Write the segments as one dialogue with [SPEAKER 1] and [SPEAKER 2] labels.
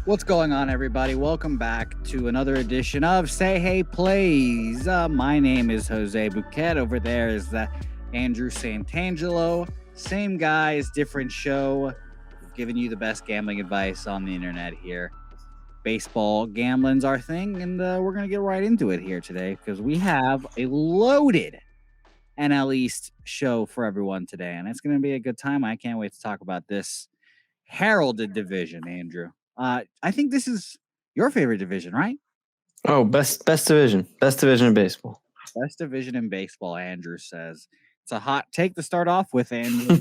[SPEAKER 1] What's going on, everybody? Welcome back to another edition of Say Hey Plays. My name is Jose Bouquet. Over there is Andrew Santangelo. Same guys, different show. Giving you the best gambling advice on the internet here. Baseball gambling's our thing, and we're going to get right into it here today because we have a loaded NL East show for everyone today, and it's going to be a good time. I can't wait to talk about this heralded division, Andrew. I think this is your favorite division, right?
[SPEAKER 2] Oh, best division in baseball.
[SPEAKER 1] Best division in baseball, Andrew says. It's a hot take to start off with, Andrew.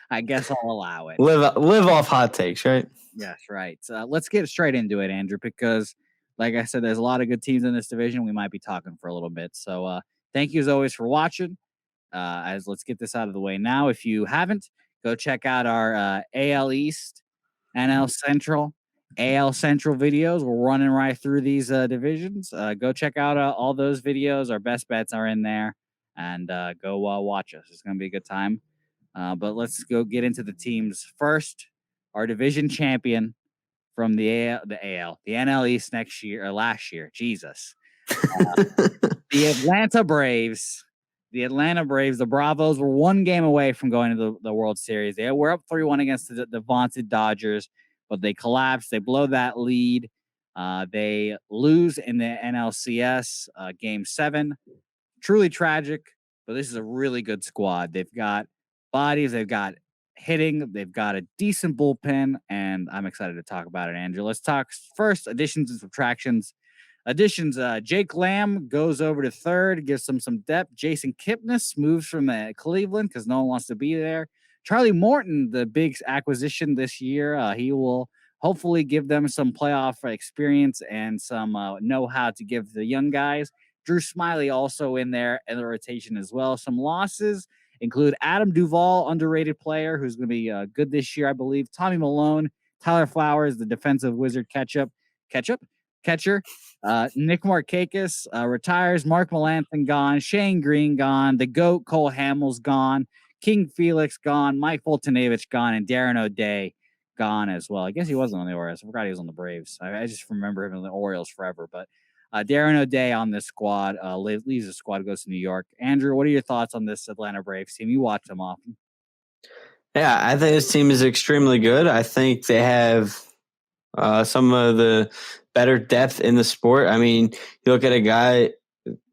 [SPEAKER 1] I guess I'll allow it.
[SPEAKER 2] Live off hot takes, right?
[SPEAKER 1] Yes, right. Let's get straight into it, Andrew, because like I said, there's a lot of good teams in this division. We might be talking for a little bit. So thank you as always for watching. As let's get this out of the way now. If you haven't, go check out our AL East, NL Central, AL Central videos. We're running right through these divisions. Go check out all those videos. Our best bets are in there, and go watch us. It's going to be a good time. But let's go get into the teams first. Our division champion from the NL East last year. Jesus, the Atlanta Braves. The Atlanta Braves, the Bravos, were one game away from going to the World Series. They were up 3-1 against the vaunted Dodgers, but they collapsed. They blow that lead. They lose in the NLCS Game 7. Truly tragic, but this is a really good squad. They've got bodies. They've got hitting. They've got a decent bullpen, and I'm excited to talk about it, Andrew. Let's talk first additions and subtractions. Jake Lamb goes over to third, gives them some depth. Jason Kipnis moves from Cleveland because no one wants to be there. Charlie Morton, the big acquisition this year, he will hopefully give them some playoff experience and some know-how to give the young guys. Drew Smiley also in there in the rotation as well. Some losses include Adam Duvall, underrated player who's going to be good this year, I believe. Tommy Malone, Tyler Flowers, the defensive wizard catcher. Nick Markakis retires. Mark Melanson gone. Shane Green gone. The GOAT Cole Hamels gone. King Felix gone. Mike Foltynewicz gone. And Darren O'Day gone as well. I guess he wasn't on the Orioles. I forgot he was on the Braves. I just remember him in the Orioles forever. But Darren O'Day on this squad leaves the squad, goes to New York. Andrew, what are your thoughts on this Atlanta Braves team? You watch them often.
[SPEAKER 2] Yeah, I think this team is extremely good. I think they have some of the better depth in the sport. I mean, you look at a guy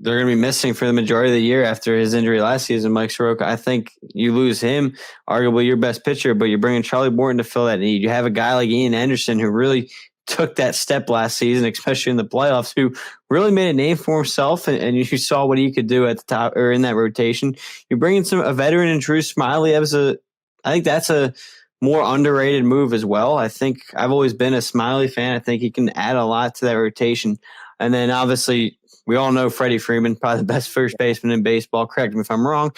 [SPEAKER 2] they're going to be missing for the majority of the year after his injury last season, Mike Soroka. I think you lose him, arguably your best pitcher, but you're bringing Charlie Morton to fill that need. You have a guy like Ian Anderson who really took that step last season, especially in the playoffs, who really made a name for himself, and you saw what he could do at the top or in that rotation. You're bringing a veteran in Drew Smiley. I think that's a more underrated move as well. I think I've always been a Smiley fan. I think he can add a lot to that rotation. And then obviously we all know Freddie Freeman, probably the best first baseman in baseball. Correct me if I'm wrong.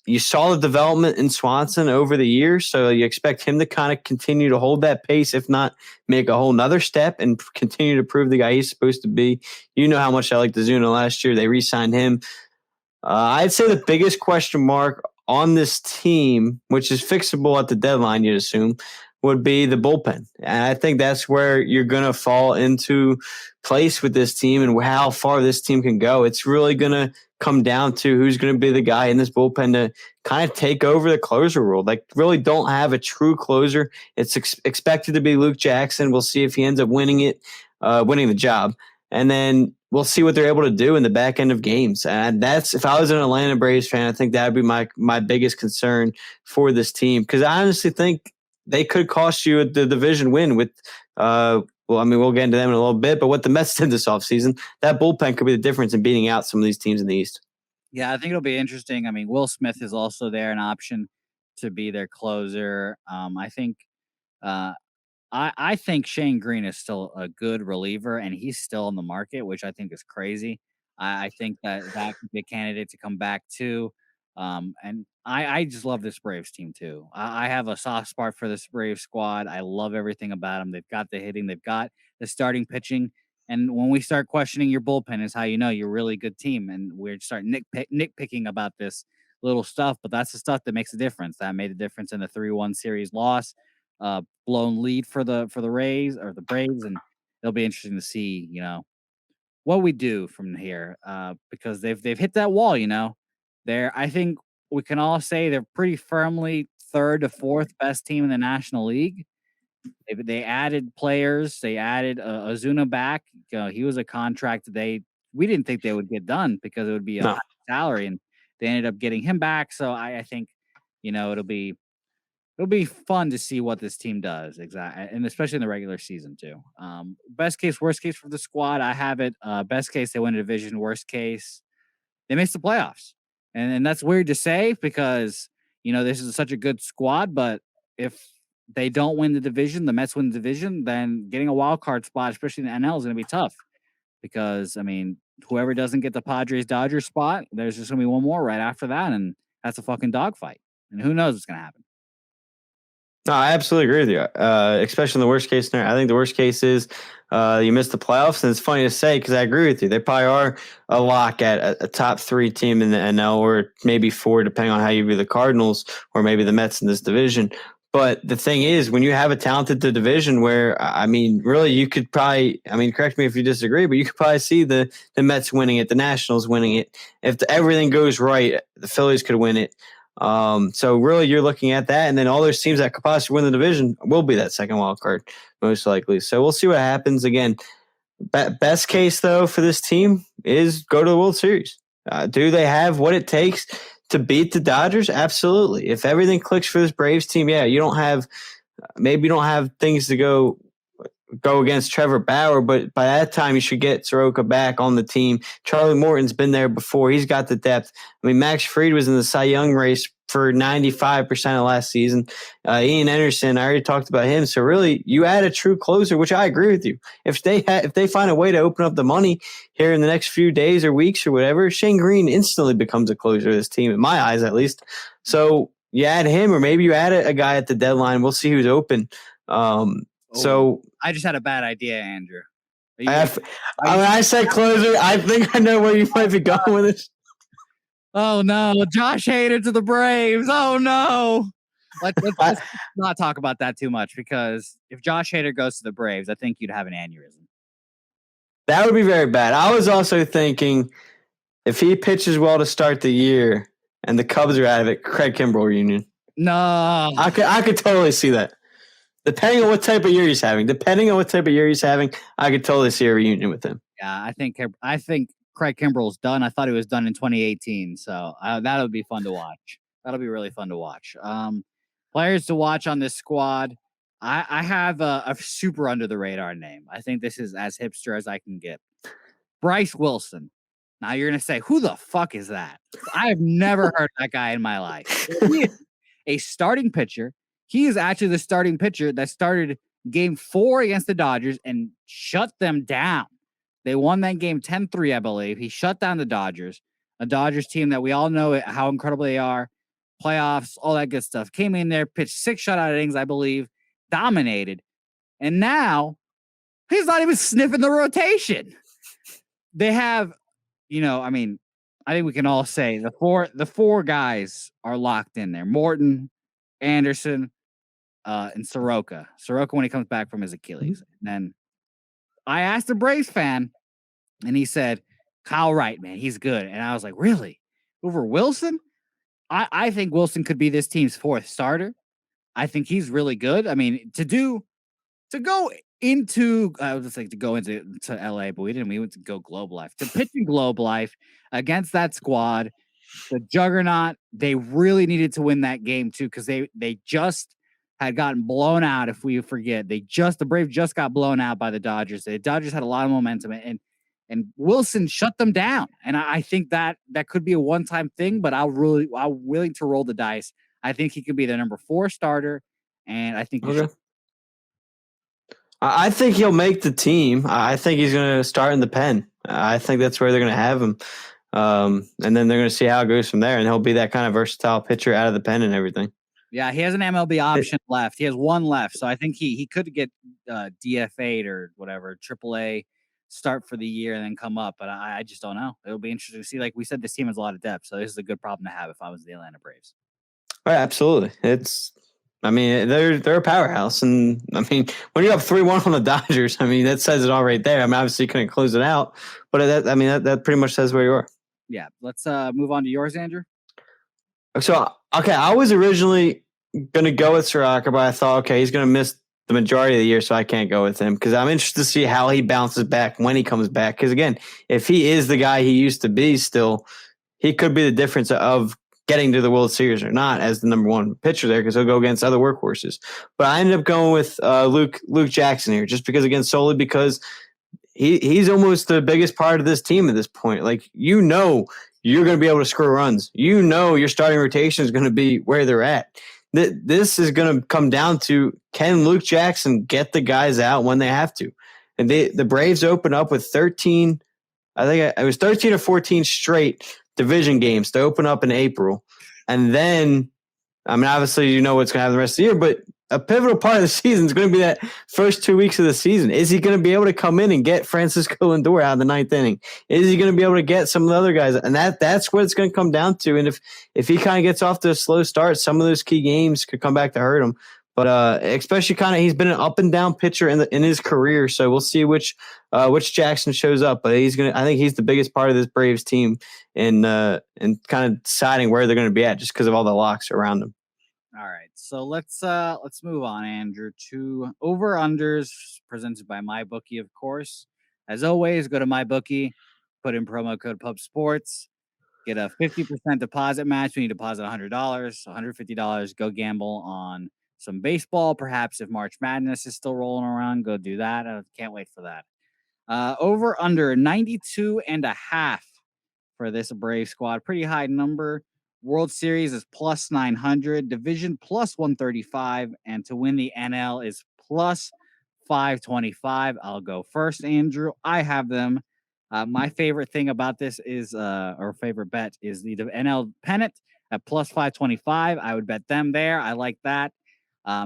[SPEAKER 2] You saw the development in Swanson over the years, so you expect him to kind of continue to hold that pace, if not make a whole nother step and continue to prove the guy he's supposed to be. You know how much I liked Ozuna last year. They re-signed him. I'd say the biggest question mark on this team, which is fixable at the deadline, you'd assume, would be the bullpen. And I think that's where you're going to fall into place with this team and how far this team can go. It's really going to come down to who's going to be the guy in this bullpen to kind of take over the closer role. Like, really don't have a true closer. It's expected to be Luke Jackson. We'll see if he ends up winning the job. And then we'll see what they're able to do in the back end of games. And that's, if I was an Atlanta Braves fan, I think that would be my biggest concern for this team. Because I honestly think they could cost you the division win with, we'll get into them in a little bit, but what the Mets did this offseason, that bullpen could be the difference in beating out some of these teams in the East.
[SPEAKER 1] Yeah, I think it'll be interesting. I mean, Will Smith is also there, an option to be their closer. I think Shane Green is still a good reliever, and he's still on the market, which I think is crazy. I think that could be a candidate to come back too. And I just love this Braves team too. I have a soft spot for this Braves squad. I love everything about them. They've got the hitting, they've got the starting pitching. And when we start questioning your bullpen is how you know you're a really good team. And we're start nitpicking about this little stuff, but that's the stuff that makes a difference. That made a difference in the 3-1 series loss. blown lead for the Rays or the Braves, and it'll be interesting to see, what we do from here, because they've hit that wall. I think we can all say they're pretty firmly third to fourth best team in the National League. They added players. They added Ozuna back. He was a contract we didn't think they would get done because it would be a high
[SPEAKER 2] No.
[SPEAKER 1] salary, and they ended up getting him back. So I think it'll be fun to see what this team does, exactly, and especially in the regular season too. Best case, worst case for the squad, I have it. Best case, they win a division. Worst case, they miss the playoffs, and that's weird to say because this is such a good squad. But if they don't win the division, the Mets win the division, then getting a wild card spot, especially in the NL, is going to be tough because whoever doesn't get the Padres Dodgers spot, there's just going to be one more right after that, and that's a fucking dogfight, and who knows what's going to happen.
[SPEAKER 2] No, I absolutely agree with you. Especially in the worst case scenario. I think the worst case is you miss the playoffs, and it's funny to say because I agree with you. They probably are a lock at a top 3 team in the NL, or maybe 4, depending on how you view the Cardinals, or maybe the Mets in this division. But the thing is, when you have a talented division where, really you could probably, correct me if you disagree, but you could probably see the Mets winning it, the Nationals winning it. If everything goes right, the Phillies could win it. So really you're looking at that, and then all those teams that could possibly win the division will be that second wild card, most likely. So we'll see what happens. Again, best case though for this team is go to the World Series. Do they have what it takes to beat the Dodgers? Absolutely. If everything clicks for this Braves team, maybe you don't have things to go against Trevor Bauer, but by that time you should get Soroka back on the team. Charlie Morton's been there before. He's got the depth. Max Fried was in the Cy Young race for 95% of last season. Ian Anderson, I already talked about him. So really, you add a true closer, which I agree with you. If they find a way to open up the money here in the next few days or weeks or whatever, Shane Green instantly becomes a closer of this team, in my eyes at least. So you add him, or maybe you add a guy at the deadline. We'll see who's open. So
[SPEAKER 1] I just had a bad idea, Andrew.
[SPEAKER 2] I said closer. I think I know where you might be going with this.
[SPEAKER 1] Oh no, Josh Hader to the Braves. Oh no. Let's not talk about that too much, because if Josh Hader goes to the Braves, I think you'd have an aneurysm.
[SPEAKER 2] That would be very bad. I was also thinking if he pitches well to start the year and the Cubs are out of it, Craig Kimbrell reunion.
[SPEAKER 1] No.
[SPEAKER 2] I could totally see that. Depending on what type of year he's having, I could totally see a reunion with him.
[SPEAKER 1] Yeah, I think Craig Kimbrell's done. I thought he was done in 2018, so that would be fun to watch. That'll be really fun to watch. Players to watch on this squad. I have a super under the radar name. I think this is as hipster as I can get. Bryce Wilson. Now you're gonna say, who the fuck is that? I have never heard that guy in my life. He is a starting pitcher. He is actually the starting pitcher that started game 4 against the Dodgers and shut them down. They won that game 10-3, I believe. He shut down the Dodgers, a Dodgers team that we all know how incredible they are, playoffs, all that good stuff. Came in there, pitched 6 shutout innings, I believe, dominated. And now he's not even sniffing the rotation. They have, I think we can all say the four guys are locked in there. Morton, Anderson, and Soroka. Soroka when he comes back from his Achilles. And then I asked a Braves fan, and he said, Kyle Wright, man, he's good. And I was like, really? Over Wilson? I think Wilson could be this team's 4th starter. I think he's really good. To go into, I was just like to go into LA, but we didn't. We went to go Globe Life. To pitch in Globe Life against that squad, the juggernaut, they really needed to win that game too, because they just had gotten blown out. If we forget, the Braves just got blown out by the Dodgers. The Dodgers had a lot of momentum, and Wilson shut them down. And I think that could be a one-time thing, but I'm willing to roll the dice. I think he could be the number 4 starter, and I think
[SPEAKER 2] I think he'll make the team. I think he's going to start in the pen. I think that's where they're going to have him. And then they're going to see how it goes from there, and he'll be that kind of versatile pitcher out of the pen and everything.
[SPEAKER 1] Yeah, he has an MLB option left. He has 1 left, so I think he could get DFA'd or whatever, AAA start for the year and then come up. But I just don't know. It'll be interesting to see. Like we said, this team has a lot of depth, so this is a good problem to have if I was the Atlanta Braves.
[SPEAKER 2] Right, absolutely. It's I mean, they're a powerhouse, and I mean, when you're up 3-1 on the Dodgers, I mean that says it all right there. I mean, obviously you couldn't close it out, but that pretty much says where you are.
[SPEAKER 1] Yeah, let's move on to yours, Andrew.
[SPEAKER 2] So okay, I was originally gonna go with Soraka, but I thought, okay, he's gonna miss the majority of the year, so I can't go with him because I'm interested to see how he bounces back when he comes back. Because again, if he is the guy he used to be, still, he could be the difference of getting to the World Series or not as the number one pitcher there because he'll go against other workhorses. But I ended up going with Luke Jackson here, just because again solely because he's almost the biggest part of this team at this point. Like, you're going to be able to score runs. Your starting rotation is going to be where they're at. This is going to come down to, can Luke Jackson get the guys out when they have to? And the Braves open up with 13, I think it was 13 or 14 straight division games to open up in April. And then, I mean, obviously, you know what's going to happen the rest of the year, but a pivotal part of the season is going to be that first 2 weeks of the season. Is he going to be able to come in and get Francisco Lindor out in the ninth inning? Is he going to be able to get some of the other guys? And that's what it's going to come down to. And if he kind of gets off to a slow start, some of those key games could come back to hurt him. But especially he's been an up and down pitcher in his career. So we'll see which Jackson shows up. But I think he's the biggest part of this Braves team in kind of deciding where they're going to be at just because of all the locks around them.
[SPEAKER 1] All right, so let's move on, Andrew, to over-unders presented by MyBookie, of course. As always, go to MyBookie, put in promo code PubSports, get a 50% deposit match when you deposit $100, $150. Go gamble on some baseball. Perhaps if March Madness is still rolling around, go do that. I can't wait for that. Over-under 92.5 for this Brave squad. Pretty high number. World Series is plus 900, division plus 135, and to win the NL is plus 525. I'll go first, Andrew. I have them. My favorite thing about this is, or favorite bet is the NL pennant at plus 525. I would bet them there. I like that.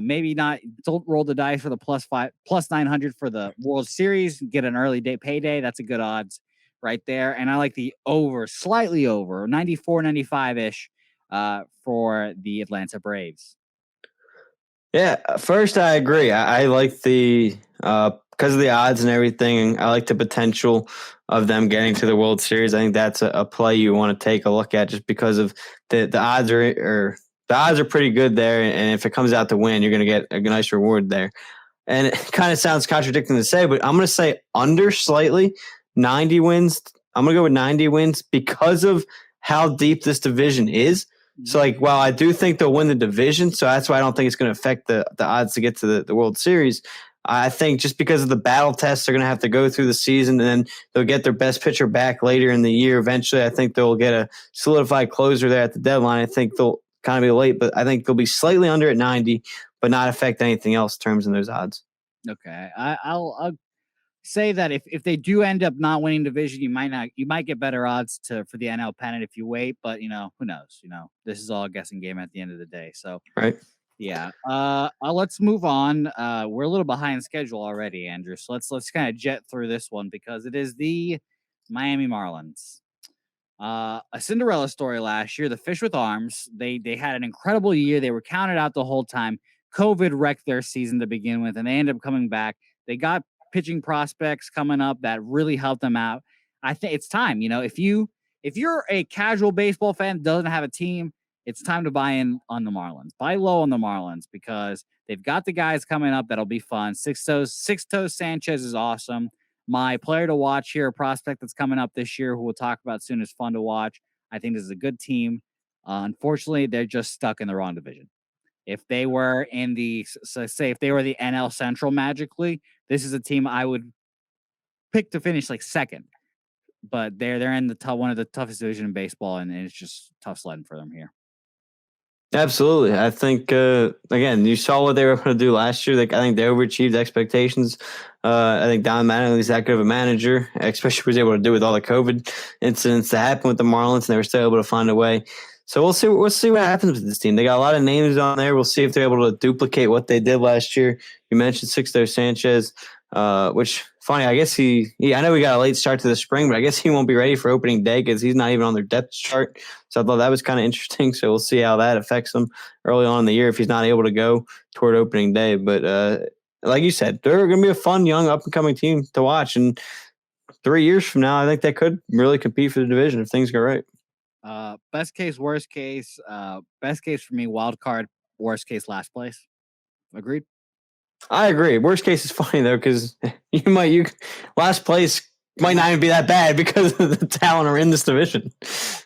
[SPEAKER 1] Maybe not. Don't roll the dice for the plus 900 for the World Series. Get an early day payday. That's a good odds right there. And I like the slightly over, 94, 95-ish for the Atlanta Braves.
[SPEAKER 2] Yeah, first I agree. I like the because of the odds and everything. I like the potential of them getting to the World Series. I think that's a play you want to take a look at just because of the odds the odds are pretty good there. And if it comes out to win, you're going to get a nice reward there. And it kind of sounds contradicting to say, but I'm going to say under slightly. 90 wins. I'm going to go with 90 wins because of how deep this division is. So, while I do think they'll win the division, so that's why I don't think it's going to affect the odds to get to the World Series. I think just because of the battle tests they're going to have to go through the season, and then they'll get their best pitcher back later in the year. Eventually, I think they'll get a solidified closer there at the deadline. I think they'll kind of be late, but I think they'll be slightly under at 90, but not affect anything else in terms of those odds.
[SPEAKER 1] Okay, I'll say that if they do end up not winning division, you might get better odds for the NL pennant if you wait, but who knows? This is all a guessing game at the end of the day. So
[SPEAKER 2] right.
[SPEAKER 1] Yeah. Let's move on. We're a little behind schedule already, Andrew. So let's kind of jet through this one because it is the Miami Marlins. A Cinderella story last year. The fish with arms. They had an incredible year. They were counted out the whole time. COVID wrecked their season to begin with, and they ended up coming back. They got pitching prospects coming up that really helped them out. I think it's time. If you're a casual baseball fan that doesn't have a team, it's time to buy in on the Marlins. Buy low on the Marlins because they've got the guys coming up that'll be fun. Six Toes Sanchez is awesome. My player to watch here, a prospect that's coming up this year, who we'll talk about soon, is fun to watch. I think this is a good team. Unfortunately, they're just stuck in the wrong division. If they were if they were the NL Central magically, this is a team I would pick to finish like second. But they're in one of the toughest division in baseball, and it's just tough sledding for them here.
[SPEAKER 2] Absolutely. I think, again, you saw what they were going to do last year. I think they overachieved expectations. I think Don Mattingly is that good of a manager, especially was able to do with all the COVID incidents that happened with the Marlins, and they were still able to find a way. So we'll see what happens with this team. They got a lot of names on there. We'll see if they're able to duplicate what they did last year. You mentioned Sixto Sanchez, which funny. I guess I know we got a late start to the spring, but I guess he won't be ready for opening day because he's not even on their depth chart. So I thought that was kind of interesting. So we'll see how that affects him early on in the year if he's not able to go toward opening day. But like you said, they're going to be a fun, young, up and coming team to watch. And 3 years from now, I think they could really compete for the division if things go right.
[SPEAKER 1] Best case, worst case. Best case for me, wild card. Worst case, last place. Agreed.
[SPEAKER 2] I agree. Worst case is funny though because you last place might not even be that bad because of the talent are in this division.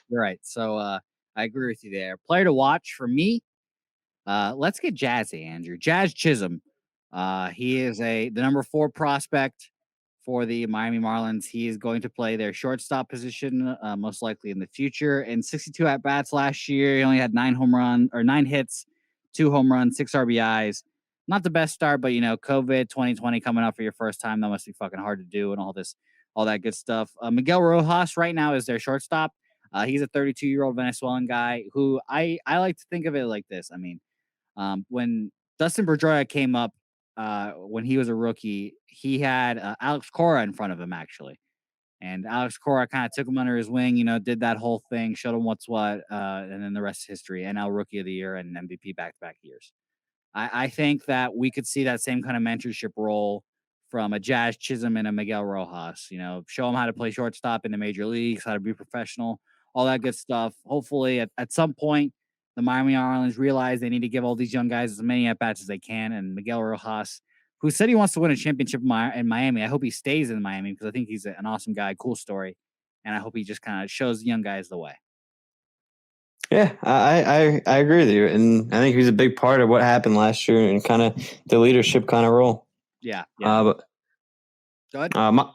[SPEAKER 1] You're right. So I agree with you there. Player to watch for me. Let's get jazzy, Andrew. Jazz Chisholm. He is the number 4 prospect for the Miami Marlins. He is going to play their shortstop position, most likely in the future. In 62 at bats last year, he only had 9 hits, 2 home runs, 6 RBIs. Not the best start, but COVID 2020 coming up for your first time, that must be fucking hard to do, and all that good stuff. Miguel Rojas right now is their shortstop. He's a 32-year-old Venezuelan guy who I like to think of it like this. I mean, when Dustin Pedroia came up, when he was a rookie, he had Alex Cora in front of him actually, and Alex Cora kind of took him under his wing. Did that whole thing, showed him what's what, and then the rest is history. NL Rookie of the Year and MVP back-to-back years. I think that we could see that same kind of mentorship role from a Jazz Chisholm and a Miguel Rojas. Show them how to play shortstop in the major leagues, how to be professional, all that good stuff. Hopefully, at some point, the Miami Marlins realize they need to give all these young guys as many at bats as they can. And Miguel Rojas, who said he wants to win a championship in Miami, I hope he stays in Miami because I think he's an awesome guy, cool story, and I hope he just kind of shows the young guys the way.
[SPEAKER 2] Yeah, I agree with you, and I think he's a big part of what happened last year and kind of the leadership kind of role.
[SPEAKER 1] Yeah.
[SPEAKER 2] But
[SPEAKER 1] Go ahead.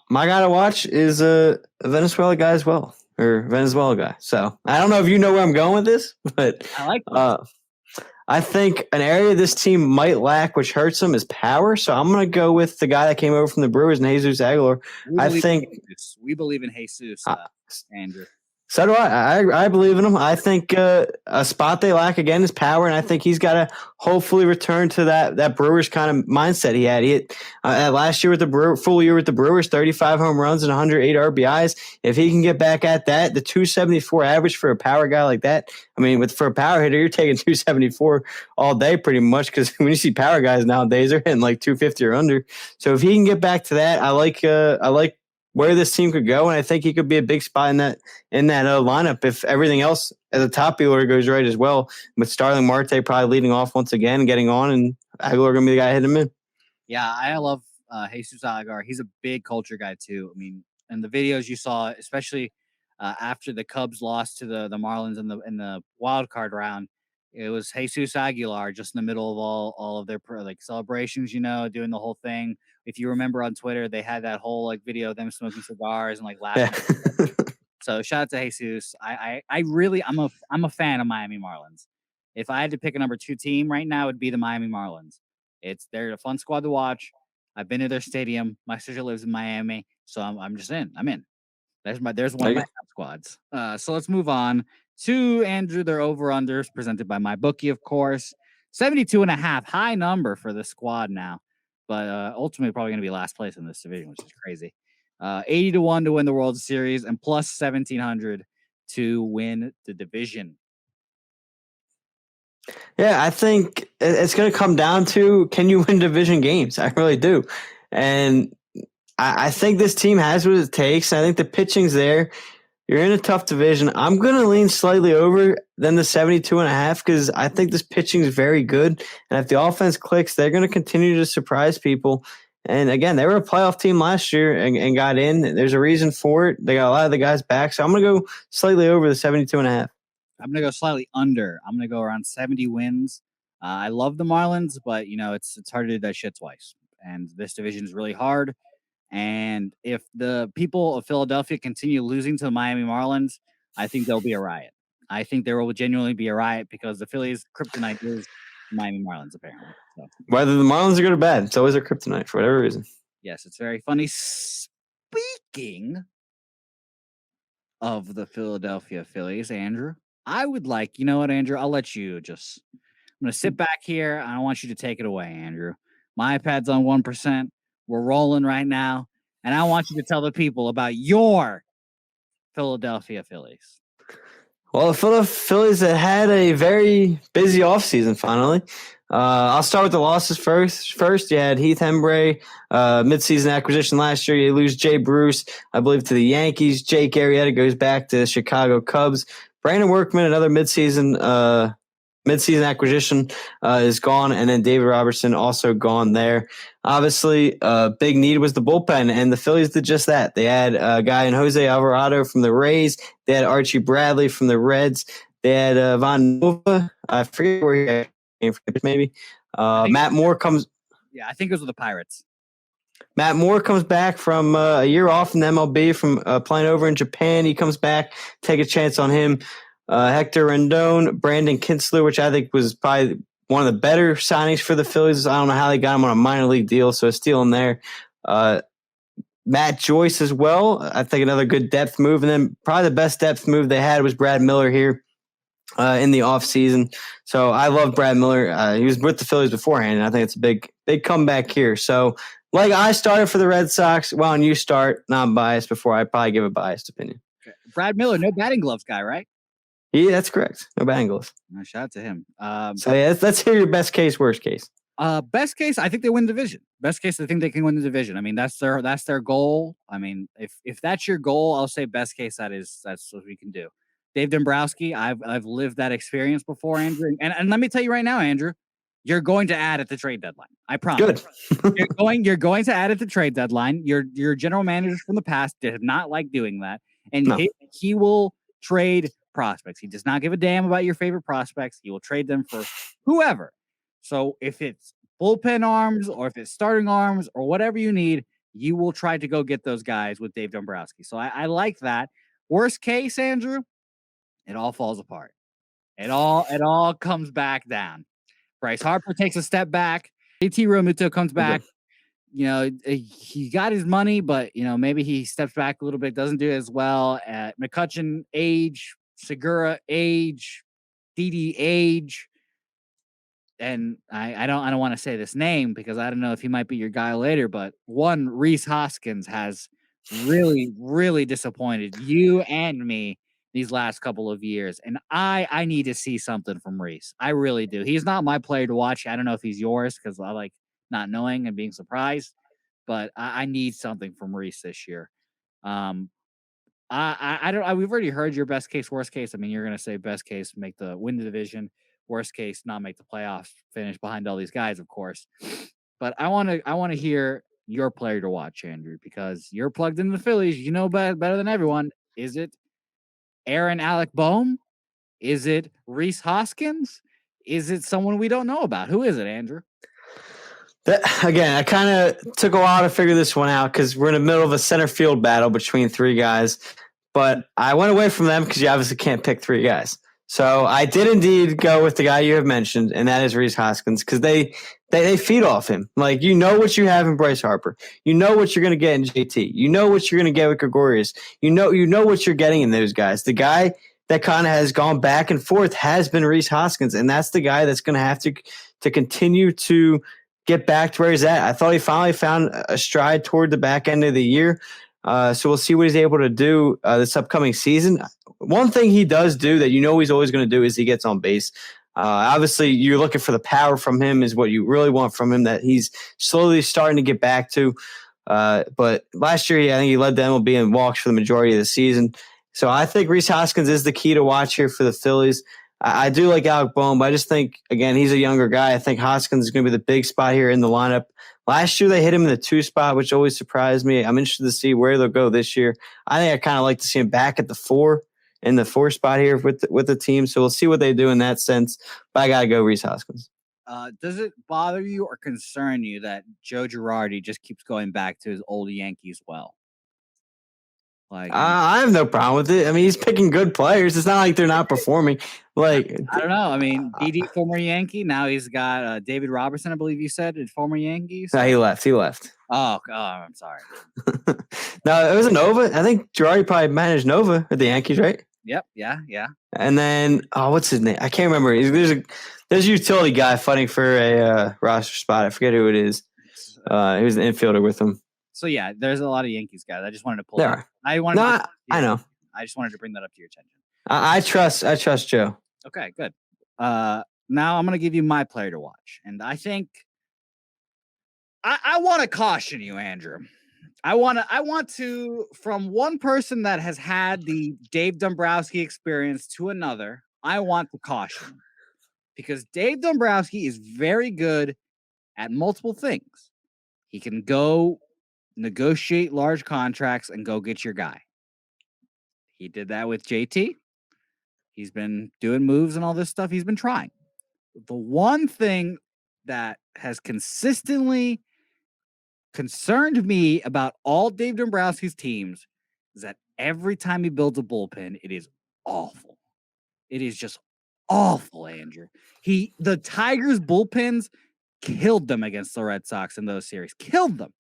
[SPEAKER 2] my guy to watch is a Venezuela guy as well, or Venezuela guy. So I don't know if you know where I'm going with this, but
[SPEAKER 1] I like this.
[SPEAKER 2] I think an area this team might lack, which hurts them, is power. So I'm going to go with the guy that came over from the Brewers, and Jesus Aguilar.
[SPEAKER 1] We believe in Jesus, Andrew.
[SPEAKER 2] So do I believe in him. I think a spot they lack again is power, and I think he's got to hopefully return to that Brewers kind of mindset he had. He had last year with the full year with the Brewers, 35 home runs and 108 RBIs. If he can get back at that, the 274 average for a power guy like that. I mean, for a power hitter, you're taking 274 all day pretty much because when you see power guys nowadays, they're hitting like 250 or under. So if he can get back to that, I like where this team could go, and I think he could be a big spot in that lineup if everything else at the top order goes right as well. With Starling Marte probably leading off once again, getting on, and Aguilar going to be the guy hitting him in.
[SPEAKER 1] Yeah, I love Jesus Aguilar. He's a big culture guy too. I mean, in the videos you saw, especially after the Cubs lost to the Marlins in the wild card round, it was Jesus Aguilar just in the middle of all of their celebrations. Doing the whole thing. If you remember on Twitter, they had that whole video of them smoking cigars and laughing.
[SPEAKER 2] Yeah.
[SPEAKER 1] So shout out to Jesus. I'm a fan of Miami Marlins. If I had to pick a number 2 team right now, it'd be the Miami Marlins. They're a fun squad to watch. I've been to their stadium. My sister lives in Miami, so I'm just in. I'm in. There's one of my top squads. So let's move on to Andrew. Their over-unders presented by MyBookie, of course. 72.5, high number for the squad now, but ultimately probably going to be last place in this division, which is crazy. 80-1 to win the World Series and plus 1,700 to win the division.
[SPEAKER 2] Yeah, I think it's going to come down to can you win division games? I really do. And I think this team has what it takes. I think the pitching's there. You're in a tough division. I'm going to lean slightly over than the 72.5 because I think this pitching is very good. And if the offense clicks, they're going to continue to surprise people. And again, they were a playoff team last year and got in. There's a reason for it. They got a lot of the guys back. So I'm going to go slightly over the 72.5.
[SPEAKER 1] I'm going to go slightly under. I'm going to go around 70 wins. I love the Marlins, but, it's hard to do that shit twice. And this division is really hard. And if the people of Philadelphia continue losing to the Miami Marlins, I think there'll be a riot. I think there will genuinely be a riot because the Phillies' kryptonite is Miami Marlins, apparently. So,
[SPEAKER 2] whether the Marlins are good or bad, it's always a kryptonite for whatever reason.
[SPEAKER 1] Yes, it's very funny. Speaking of the Philadelphia Phillies, Andrew, I would like, you know what, Andrew? I'll let you just. I'm going to sit back here. I don't want you to take it away, Andrew. My iPad's on 1%. We're rolling right now. and I want you to tell the people about your Philadelphia Phillies.
[SPEAKER 2] Well, the Philadelphia Phillies had a very busy offseason finally. I'll start with the losses first. First, you had Heath Hembree, midseason acquisition last year. You lose Jay Bruce, I believe, to the Yankees. Jake Arrieta goes back to the Chicago Cubs. Brandon Workman, another midseason acquisition, is gone, and then David Robertson also gone there. Obviously, big need was the bullpen, and the Phillies did just that. They had a guy in Jose Alvarado from the Rays. They had Archie Bradley from the Reds. They had Von Nova. I forget where he came from, maybe. Matt Moore comes.
[SPEAKER 1] Yeah, I think it was with the Pirates.
[SPEAKER 2] Matt Moore comes back from a year off in the MLB from playing over in Japan. He comes back, take a chance on him. Hector Rendon, Brandon Kintzler, which I think was probably one of the better signings for the Phillies. I don't know how they got him on a minor league deal, so a steal in there. Matt Joyce as well. I think another good depth move. And then probably the best depth move they had was Brad Miller here in the offseason. So I love Brad Miller. He was with the Phillies beforehand, and I think it's a big comeback here. So like I started for the Red Sox, why don't you start non-biased before I probably give a biased opinion?
[SPEAKER 1] Okay. Brad Miller, no batting gloves guy, right?
[SPEAKER 2] Yeah, that's correct. No batting gloves.
[SPEAKER 1] Shout out to him.
[SPEAKER 2] So yeah, let's hear your best case, worst case.
[SPEAKER 1] Best case, I think they win the division. Best case, I think they can win the division. I mean, that's their goal. I mean, if that's your goal, I'll say best case that's what we can do. Dave Dombrowski, I've lived that experience before, Andrew. And let me tell you right now, Andrew, you're going to add at the trade deadline. I promise.
[SPEAKER 2] Good.
[SPEAKER 1] you're going to add at the trade deadline. Your general managers from the past did not like doing that, and he will trade prospects. He does not give a damn about your favorite prospects. He will trade them for whoever. So if it's bullpen arms or if it's starting arms or whatever you need, you will try to go get those guys with Dave Dombrowski. So I like that. Worst case, Andrew, it all falls apart. It all comes back down. Bryce Harper takes a step back. JT Realmuto comes back. You know, he got his money, but, you know, maybe he steps back a little bit, doesn't do it as well. McCutchen, age. Segura, age. Didi, age. And I don't want to say this name because I don't know if he might be your guy later, but one, Rhys Hoskins has really, really disappointed you and me these last couple of years. And I need to see something from Rhys. I really do. He's not my player to watch. I don't know if he's yours because I like not knowing and being surprised, but I need something from Rhys this year. I don't. We've already heard your best case, worst case. I mean, you're gonna say best case, win the division. Worst case, not make the playoffs. Finish behind all these guys, of course. But I want to hear your player to watch, Andrew, because you're plugged into the Phillies. You know better than everyone. Is it Aaron Alec Boehm? Is it Rhys Hoskins? Is it someone we don't know about? Who is it, Andrew?
[SPEAKER 2] Again, I kind of took a while to figure this one out because we're in the middle of a center field battle between three guys. But I went away from them because you obviously can't pick three guys. So I did indeed go with the guy you have mentioned, and that is Rhys Hoskins, because they feed off him. Like, you know what you have in Bryce Harper. You know what you're going to get in JT. You know what you're going to get with Gregorius. You know what you're getting in those guys. The guy that kind of has gone back and forth has been Rhys Hoskins, and that's the guy that's going to have to continue to get back to where he's at. I thought he finally found a stride toward the back end of the year. So we'll see what he's able to do this upcoming season. One thing he does do that you know he's always going to do is he gets on base. Obviously, you're looking for the power from him is what you really want from him, that he's slowly starting to get back to. But last year, I think he led the MLB in walks for the majority of the season. So I think Rhys Hoskins is the key to watch here for the Phillies. I do like Alec Boehm, but I just think, again, he's a younger guy. I think Hoskins is going to be the big spot here in the lineup. Last year, they hit him in the 2 spot, which always surprised me. I'm interested to see where they'll go this year. I think I kind of like to see him back at the 4, in the 4 spot here with the team. So we'll see what they do in that sense. But I got to go Rhys Hoskins.
[SPEAKER 1] Does it bother you or concern you that Joe Girardi just keeps going back to his old Yankees well? Like,
[SPEAKER 2] I have no problem with it. I mean, he's picking good players. It's not like they're not performing. Like,
[SPEAKER 1] I don't know. I mean, DD, former Yankee. Now he's got David Robertson, I believe you said, is former Yankees.
[SPEAKER 2] No, he left.
[SPEAKER 1] Oh, I'm sorry.
[SPEAKER 2] No, it was a Nova. I think Girardi probably managed Nova at the Yankees, right?
[SPEAKER 1] Yep. Yeah.
[SPEAKER 2] And then, what's his name? I can't remember. There's a utility guy fighting for a roster spot. I forget who it is. He was an infielder with him.
[SPEAKER 1] So yeah, there's a lot of Yankees guys. I just wanted to pull
[SPEAKER 2] There
[SPEAKER 1] that.
[SPEAKER 2] are.
[SPEAKER 1] I wanted
[SPEAKER 2] No,
[SPEAKER 1] to.
[SPEAKER 2] I know.
[SPEAKER 1] I just wanted to bring that up to your attention.
[SPEAKER 2] I trust Joe.
[SPEAKER 1] Okay, good. Now I'm gonna give you my player to watch, and I think I want to caution you, Andrew. I want to from one person that has had the Dave Dombrowski experience to another. I want to caution him because Dave Dombrowski is very good at multiple things. He can go negotiate large contracts and go get your guy. He did that with JT. He's been doing moves and all this stuff. He's been trying. The one thing that has consistently concerned me about all Dave Dombrowski's teams is that every time he builds a bullpen, it is awful. It is just awful, Andrew. The Tigers bullpens killed them against the Red Sox in those series. Killed them.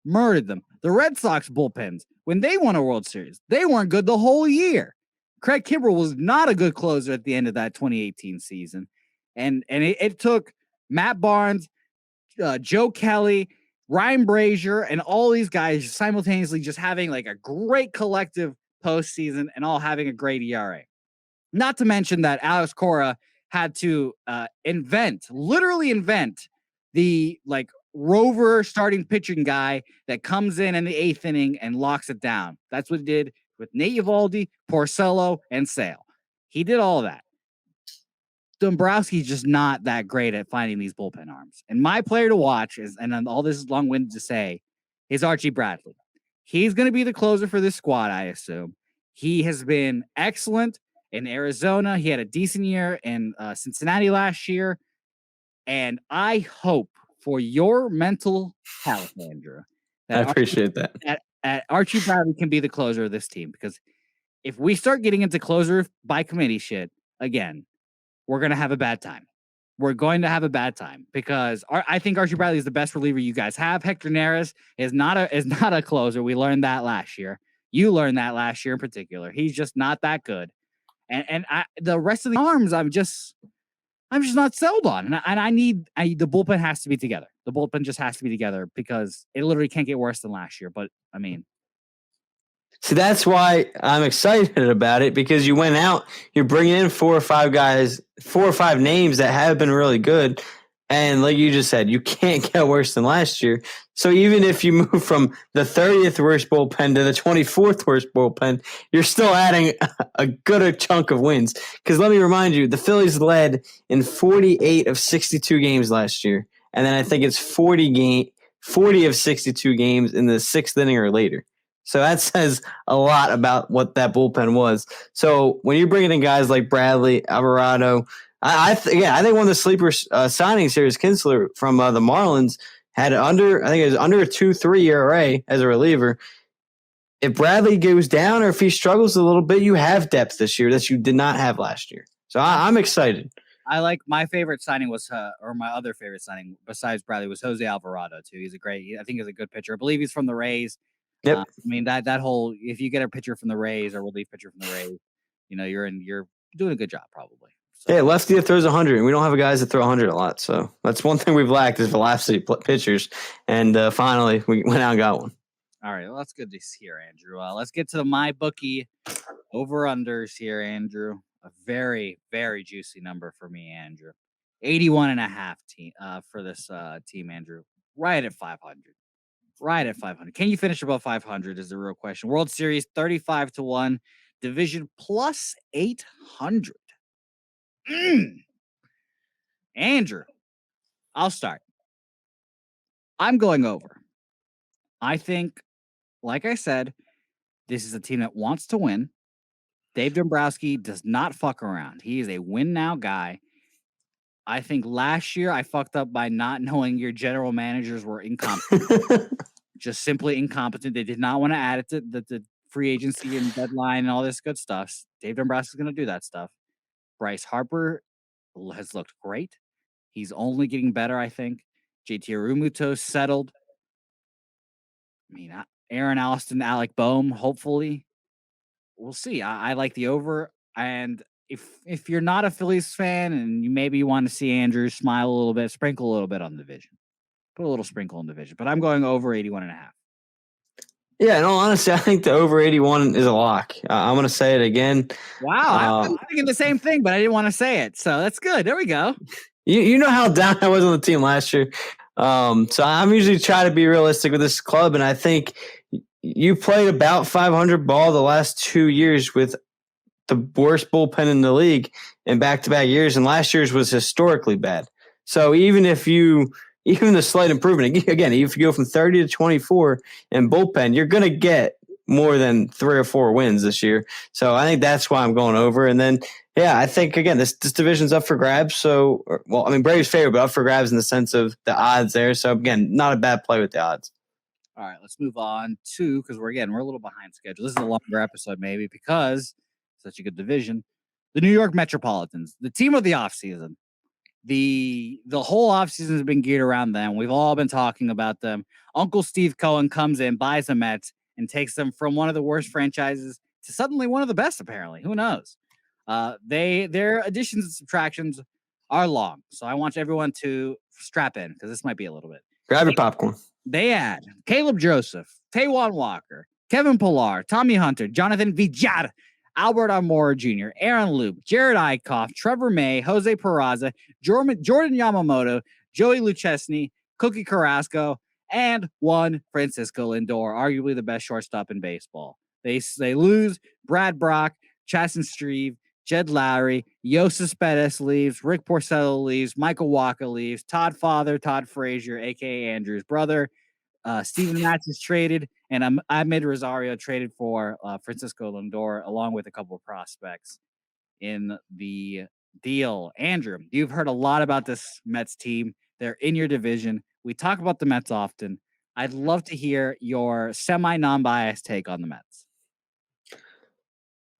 [SPEAKER 1] Murdered them. The Red Sox bullpens, when they won a World Series, they weren't good the whole year. Craig Kimbrell was not a good closer at the end of that 2018 season. And it took Matt Barnes, Joe Kelly, Ryan Brazier, and all these guys simultaneously just having like a great collective postseason and all having a great ERA. Not to mention that Alex Cora had to literally invent the like rover starting pitching guy that comes in the eighth inning and locks it down. That's what he did with Nate Eovaldi, Porcello, and Sale. He did all of that. Dombrowski's just not that great at finding these bullpen arms. And my player to watch is, and all this is long-winded to say, is Archie Bradley. He's going to be the closer for this squad, I assume. He has been excellent in Arizona. He had a decent year in Cincinnati last year. And I hope for your mental health, Andrew,
[SPEAKER 2] I appreciate that.
[SPEAKER 1] Archie Bradley can be the closer of this team. Because if we start getting into closer by committee shit again, we're going to have a bad time. We're going to have a bad time because I think Archie Bradley is the best reliever you guys have. Hector Neris is not a closer. We learned that last year. You learned that last year in particular. He's just not that good. And the rest of the arms, I'm just not sold on. And I need the bullpen has to be together. The bullpen just has to be together because it literally can't get worse than last year. But I mean,
[SPEAKER 2] see, that's why I'm excited about it because you went out, you're bringing in 4 or 5 guys, 4 or 5 names that have been really good. And like you just said, you can't get worse than last year. So even if you move from the 30th worst bullpen to the 24th worst bullpen, you're still adding a good chunk of wins. Because let me remind you, the Phillies led in 48 of 62 games last year. And then I think it's 40 of 62 games in the 6th inning or later. So that says a lot about what that bullpen was. So when you're bringing in guys like Bradley, Alvarado, I think one of the sleeper signings here is Kinsler from the Marlins had under a 2.3 ERA as a reliever. If Bradley goes down or if he struggles a little bit, you have depth this year that you did not have last year. So I'm excited.
[SPEAKER 1] I like my favorite signing was, or my other favorite signing besides Bradley was Jose Alvarado too. I think he's a good pitcher. I believe he's from the Rays.
[SPEAKER 2] Yep.
[SPEAKER 1] I mean that whole if you get a pitcher from the Rays or relief pitcher from the Rays, you're doing a good job probably.
[SPEAKER 2] So. Yeah, lefty that throws 100, and we don't have guys that throw 100 a lot. So that's one thing we've lacked is velocity pitchers. And finally, we went out and got one.
[SPEAKER 1] All right, well, that's good to hear, Andrew. Let's get to the MyBookie over-unders here, Andrew. A very, very juicy number for me, Andrew. 81.5 team for this team, Andrew. Right at 500. Right at 500. Can you finish above 500 is the real question. World Series 35-1. Division plus 800. Andrew, I'll start. I'm going over. I think, like I said, this is a team that wants to win. Dave Dombrowski does not fuck around. He is a win now guy. I think last year I fucked up by not knowing your general managers were incompetent. Just simply incompetent. They did not want to add it to the free agency and deadline and all this good stuff. Dave Dombrowski is going to do that stuff. Bryce Harper has looked great. He's only getting better, I think. JT Realmuto settled. I mean, Aaron Alston, Alec Boehm, hopefully. We'll see. I like the over. And if you're not a Phillies fan and you want to see Andrew smile a little bit, sprinkle a little bit on the division. Put a little sprinkle on the division. But I'm going over 81.5.
[SPEAKER 2] Yeah, in all honesty, I think the over 81 is a lock. I'm going to say it again.
[SPEAKER 1] Wow, I was thinking the same thing, but I didn't want to say it. So that's good. There we go.
[SPEAKER 2] You know how down I was on the team last year. So I'm usually try to be realistic with this club, and I think you played about 500 ball the last 2 years with the worst bullpen in the league in back-to-back years, and last year's was historically bad. So even the slight improvement, again, if you go from 30 to 24 in bullpen, you're going to get more than 3 or 4 wins this year. So I think that's why I'm going over. And then, yeah, I think, again, this division's up for grabs. So, well, I mean, Braves favorite, but up for grabs in the sense of the odds there. So, again, not a bad play with the odds.
[SPEAKER 1] All right, let's move on to, because we're a little behind schedule. This is a longer episode, maybe, because such a good division. The New York Metropolitans, the team of the offseason. The whole offseason has been geared around them. We've all been talking about them. Uncle Steve Cohen comes in, buys the Mets, and takes them from one of the worst franchises to suddenly one of the best, apparently. Who knows? Their additions and subtractions are long. So I want everyone to strap in because this might be a little bit.
[SPEAKER 2] Grab your popcorn.
[SPEAKER 1] They add Caleb Joseph, Taijuan Walker, Kevin Pillar, Tommy Hunter, Jonathan Villar, Albert Almora Jr., Aaron Loop, Jared Eichhoff, Trevor May, Jose Peraza, Jordan Yamamoto, Joey Luchesny, Cookie Carrasco, and one Francisco Lindor, arguably the best shortstop in baseball. They lose Brad Brock, Chasen Streve, Jed Lowry, Yosis Pettis leaves, Rick Porcello leaves, Michael Walker leaves, Todd Frazier, a.k.a. Andrew's brother, Steven Matz is traded, and Ahmed Rosario traded for Francisco Lindor, along with a couple of prospects in the deal. Andrew, you've heard a lot about this Mets team. They're in your division. We talk about the Mets often. I'd love to hear your semi-non-biased take on the Mets.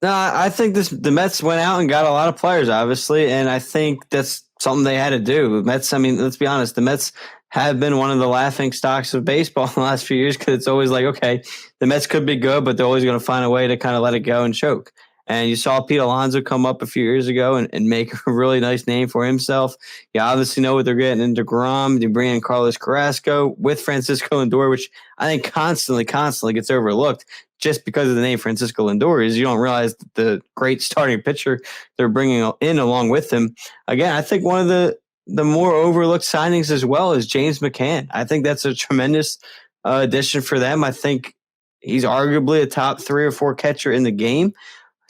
[SPEAKER 2] No, I think the Mets went out and got a lot of players, obviously, and I think that's something they had to do. The Mets, I mean, let's be honest, the Mets have been one of the laughing stocks of baseball in the last few years because it's always like, okay, the Mets could be good, but they're always going to find a way to kind of let it go and choke. And you saw Pete Alonso come up a few years ago and make a really nice name for himself. You obviously know what they're getting in DeGrom. You bring in Carlos Carrasco with Francisco Lindor, which I think constantly gets overlooked just because of the name Francisco Lindor is. You don't realize the great starting pitcher they're bringing in along with him. Again, I think one of the more overlooked signings as well is James McCann. I think that's a tremendous addition for them. I think he's arguably a top 3 or 4 catcher in the game.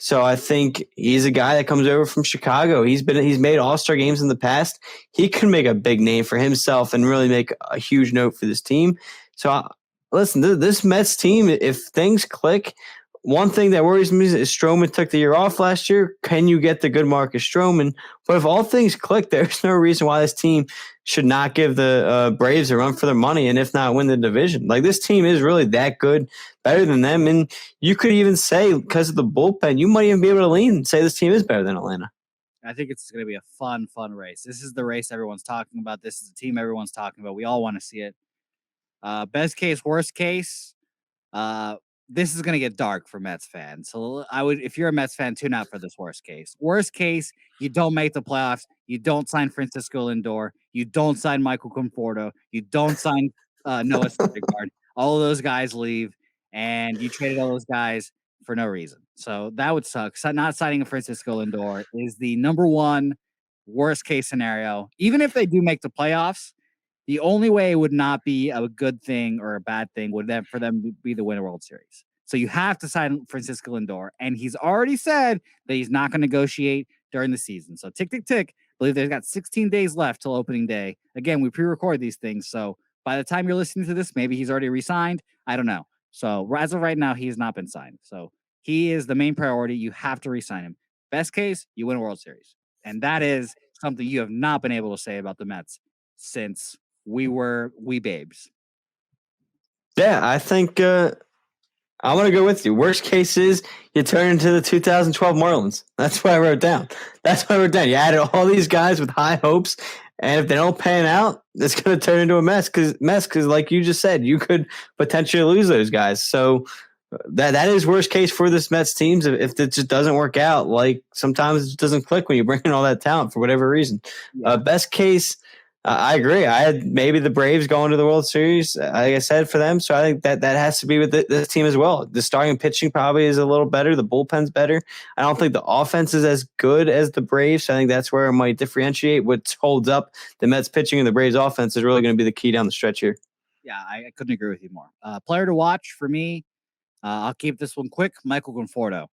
[SPEAKER 2] So I think he's a guy that comes over from Chicago. He's made All-Star games in the past. He could make a big name for himself and really make a huge note for this team. So listen, this Mets team, if things click, one thing that worries me is Stroman took the year off last year. Can you get the good Marcus Stroman? But if all things click, there's no reason why this team should not give the Braves a run for their money, and if not, win the division. Like, this team is really that good, better than them. And you could even say, because of the bullpen, you might even be able to lean and say this team is better than Atlanta.
[SPEAKER 1] I think it's going to be a fun race. This is the race everyone's talking about. This is the team everyone's talking about. We all want to see it. Best case, worst case, this is going to get dark for Mets fans. So if you're a Mets fan, tune out for this worst case. Worst case, you don't make the playoffs. You don't sign Francisco Lindor. You don't sign Michael Conforto. You don't sign Noah Syndergaard. All of those guys leave, and you traded all those guys for no reason. So that would suck. So not signing a Francisco Lindor is the number one worst case scenario. Even if they do make the playoffs, the only way it would not be a good thing or a bad thing would for them be the win a World Series. So you have to sign Francisco Lindor, and he's already said that he's not going to negotiate during the season. So tick, tick, tick. I believe they've got 16 days left till opening day. Again, we pre-record these things, so by the time you're listening to this, maybe he's already re-signed. I don't know. So as of right now, he has not been signed. So he is the main priority. You have to re-sign him. Best case, you win a World Series. And that is something you have not been able to say about the Mets since we babes.
[SPEAKER 2] Yeah, I think I'm going to go with you. Worst case is you turn into the 2012 Marlins. That's what I wrote down. You added all these guys with high hopes, and if they don't pan out, it's going to turn into a mess. Because like you just said, you could potentially lose those guys. So that is worst case for this Mets teams if it just doesn't work out. Like, sometimes it just doesn't click when you bring in all that talent for whatever reason.
[SPEAKER 1] Yeah.
[SPEAKER 2] Best case, I agree. I had maybe the Braves going to the World Series, like I said, for them. So I think that has to be with this team as well. The starting pitching probably is a little better. The bullpen's better. I don't think the offense is as good as the Braves. So I think that's where it might differentiate. What holds up the Mets pitching and the Braves offense is really going to be the key down the stretch here.
[SPEAKER 1] Yeah, I couldn't agree with you more. Player to watch for me, I'll keep this one quick. Michael Conforto.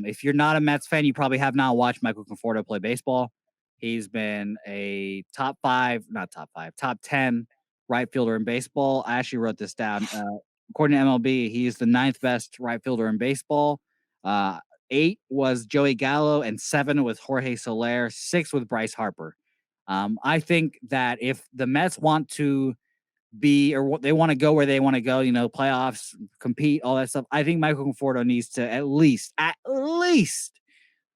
[SPEAKER 1] If you're not a Mets fan, you probably have not watched Michael Conforto play baseball. He's been a top 10 right fielder in baseball. I actually wrote this down. According to MLB, he's the ninth best right fielder in baseball. 8 was Joey Gallo, and 7 was Jorge Soler, 6 with Bryce Harper. I think that if the Mets want to be, or what they want to go where they want to go, playoffs, compete, all that stuff, I think Michael Conforto needs to at least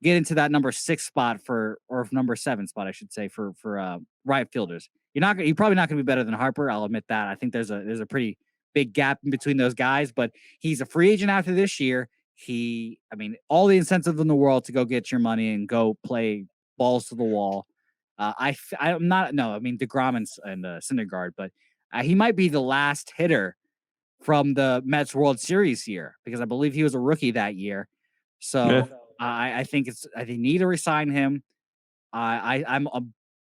[SPEAKER 1] get into that number 6 spot or number 7 spot, I should say, for right fielders. You're probably not going to be better than Harper. I'll admit that. I think there's a pretty big gap in between those guys, but he's a free agent after this year. All the incentive in the world to go get your money and go play balls to the wall. I'm not, no, I mean, DeGrom and Syndergaard, but he might be the last hitter from the Mets World Series here because I believe he was a rookie that year. So
[SPEAKER 2] Yeah.
[SPEAKER 1] I think they need to resign him. I'm a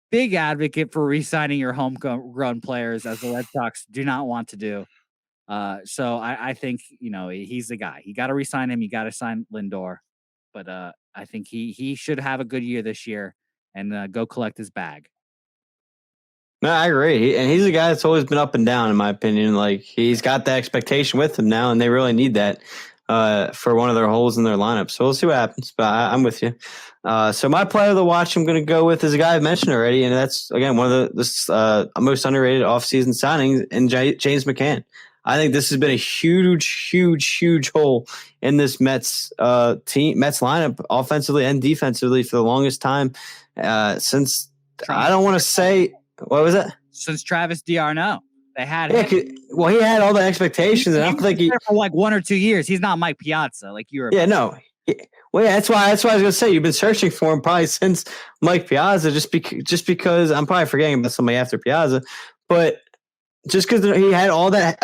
[SPEAKER 1] big advocate for resigning your homegrown players, as the Red Sox do not want to do. So I think he's the guy. You got to resign him. You got to sign Lindor, but I think he should have a good year this year and go collect his bag.
[SPEAKER 2] No, I agree. And he's a guy that's always been up and down, in my opinion. Like, he's got the expectation with him now, and they really need that for one of their holes in their lineup. So we'll see what happens. But I'm with you. So my player of the watch I'm going to go with is a guy I've mentioned already, and that's, again, one of the most underrated offseason signings in James McCann. I think this has been a huge hole in this Mets lineup, offensively and defensively, for the longest time since I don't want to say. What was it?
[SPEAKER 1] Since Travis d'Arnaud, they had
[SPEAKER 2] him. Well, he had all the expectations, and I don't think
[SPEAKER 1] for like 1 or 2 years. He's not Mike Piazza like you were.
[SPEAKER 2] Yeah, no. Well, yeah, that's why I was going to say you've been searching for him probably since Mike Piazza, just because I'm probably forgetting about somebody after Piazza, but just because he had all that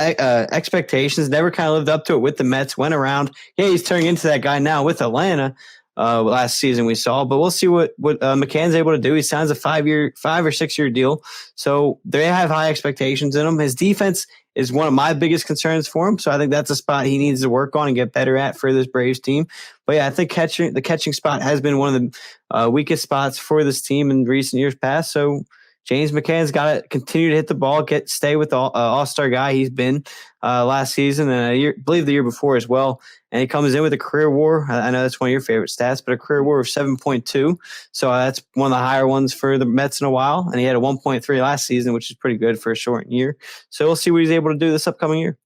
[SPEAKER 2] expectations, never kind of lived up to it with the Mets, went around. Yeah, he's turning into that guy now with Atlanta. Last season we saw, but we'll see what McCann's able to do. He signs a 5 or 6 year deal, so they have high expectations in him. His defense is one of my biggest concerns for him, so I think that's a spot he needs to work on and get better at for this Braves team. But yeah, I think the catching spot has been one of the weakest spots for this team in recent years past. So James McCann's got to continue to hit the ball, stay with the all-star guy he's been last season and I believe the year before as well. And he comes in with a career WAR. I know that's one of your favorite stats, but a career WAR of 7.2. So that's one of the higher ones for the Mets in a while. And he had a 1.3 last season, which is pretty good for a short year. So we'll see what he's able to do this upcoming year.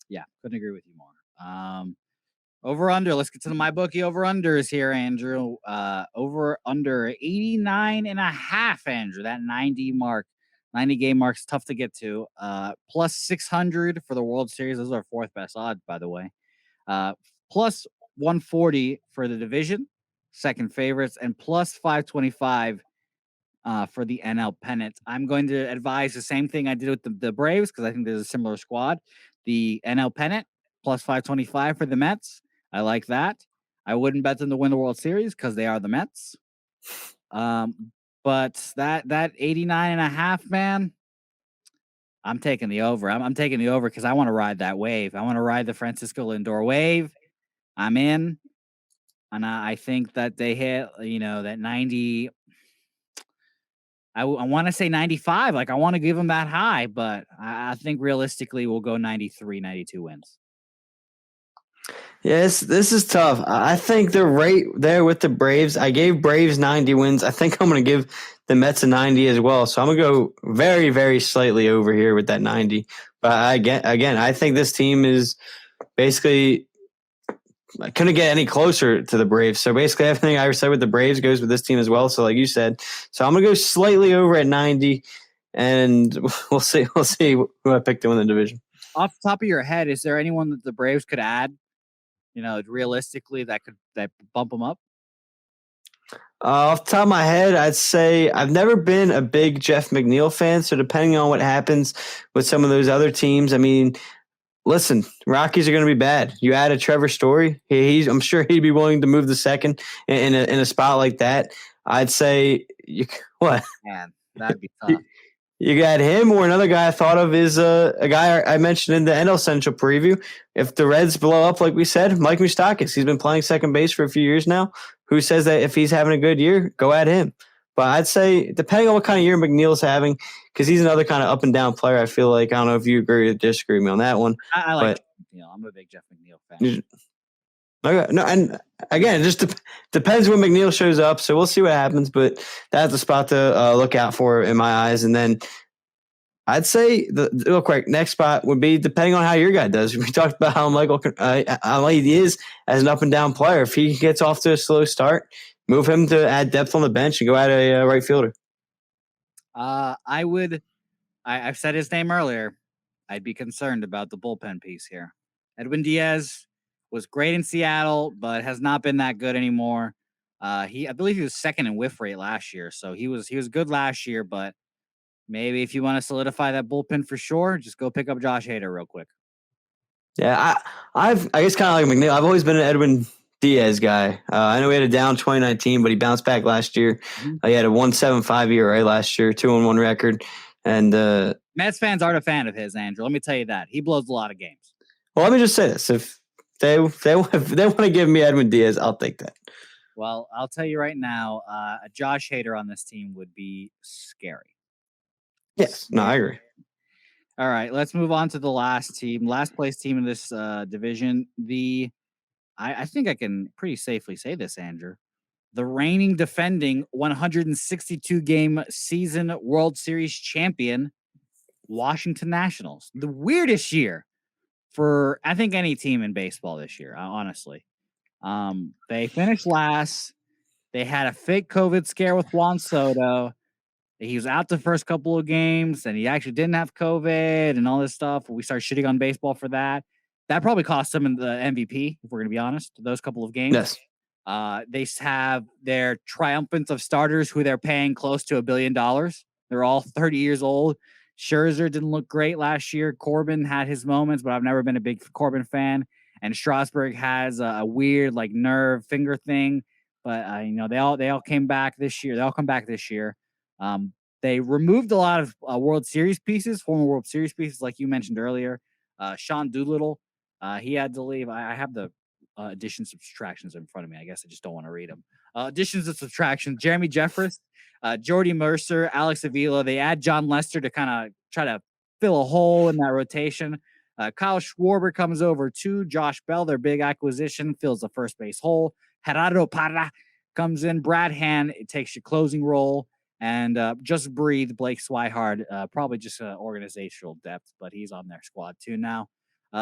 [SPEAKER 1] Yeah, couldn't agree with you more. Over under. Let's get to the MyBookie over unders here, Andrew. Over under 89.5, Andrew. That 90 game mark's tough to get to. Plus 600 for the World Series. Those are our 4th best odds, by the way. Plus 140 for the division, second favorites, and plus 525 for the NL pennant. I'm going to advise the same thing I did with the Braves because I think there's a similar squad. The NL pennant plus 525 for the Mets. I like that. I wouldn't bet them to win the World Series because they are the Mets. But that 89.5, man, I'm taking the over. I'm taking the over because I want to ride that wave. I want to ride the Francisco Lindor wave. I'm in. And I think that they hit, that 90. I want to say 95. Like, I want to give them that high, but I think realistically we'll go 93, 92 wins.
[SPEAKER 2] Yes, this is tough. I think they're right there with the Braves. I gave Braves 90 wins. I think I'm going to give the Mets a 90 as well. So I'm going to go very, very slightly over here with that 90. But again, I think this team is basically couldn't get any closer to the Braves. So basically everything I said with the Braves goes with this team as well. So like you said, so I'm going to go slightly over at 90 and we'll see who I picked to win the division.
[SPEAKER 1] Off the top of your head, is there anyone that the Braves could add, realistically that bump them up?
[SPEAKER 2] Off the top of my head, I'd say I've never been a big Jeff McNeil fan. So depending on what happens with some of those other teams, I mean, listen, Rockies are going to be bad. You add a Trevor Story, I'm sure he'd be willing to move the second in a spot like that. I'd say what
[SPEAKER 1] Man, that'd be tough.
[SPEAKER 2] you got him, or another guy I thought of is a guy I mentioned in the NL Central preview. If the Reds blow up, like we said, Mike Moustakas, he's been playing second base for a few years now. Who says that if he's having a good year, go at him? But I'd say, depending on what kind of year McNeil's having, because he's another kind of up and down player, I feel like. I don't know if you agree or disagree with me on that one.
[SPEAKER 1] I like
[SPEAKER 2] But
[SPEAKER 1] Jeff McNeil. I'm a big Jeff McNeil fan.
[SPEAKER 2] okay, no, and again, it just depends when McNeil shows up. So we'll see what happens. But that's the spot to look out for in my eyes. And then I'd say real quick, next spot would be depending on how your guy does. We talked about how how he is as an up and down player. If he gets off to a slow start, move him to add depth on the bench and go at a right fielder.
[SPEAKER 1] I would. I've said his name earlier. I'd be concerned about the bullpen piece here. Edwin Diaz was great in Seattle, but has not been that good anymore. I believe he was second in whiff rate last year, so he was good last year. But maybe if you want to solidify that bullpen for sure, just go pick up Josh Hader real quick.
[SPEAKER 2] Yeah, I guess kind of like McNeil. I've always been an Edwin Diaz guy. I know he had a down 2019, but he bounced back last year. He had a 1.75 ERA last year, 2-1 record, and
[SPEAKER 1] Mets fans aren't a fan of his, Andrew. Let me tell you that he blows a lot of games.
[SPEAKER 2] well, let me just say this: if they want to give me Edwin Diaz, I'll take that.
[SPEAKER 1] Well, I'll tell you right now, a Josh Hader on this team would be scary.
[SPEAKER 2] Yes, no, I agree.
[SPEAKER 1] All right, let's move on to the last place team in this division. I think I can pretty safely say this, Andrew. The reigning defending 162 game season World Series champion, Washington Nationals. The weirdest year for I think any team in baseball this year, honestly. They finished last. They had a fake COVID scare with Juan Soto. He was out the first couple of games, and he actually didn't have COVID and all this stuff. We started shitting on baseball for that. That probably cost them the MVP, if we're going to be honest, those couple of games.
[SPEAKER 2] Yes.
[SPEAKER 1] They have their triumphant of starters who they're paying close to $1 billion. They're all 30 years old. Scherzer didn't look great last year. Corbin had his moments, but I've never been a big Corbin fan. And Strasburg has a weird like nerve finger thing. But they all came back this year. They all come back this year. They removed a lot of World Series pieces, former World Series pieces, like you mentioned earlier. Sean Doolittle, he had to leave. I have the additions and subtractions in front of me. I guess I just don't want to read them. Additions and subtractions. Jeremy Jeffress, Jordy Mercer, Alex Avila. They add John Lester to kind of try to fill a hole in that rotation. Kyle Schwarber comes over too. Josh Bell, their big acquisition, fills the first base hole. Gerardo Parra comes in. Brad Hand, it takes your closing role. And just breathe Blake Swihart, probably just organizational depth, but he's on their squad too now.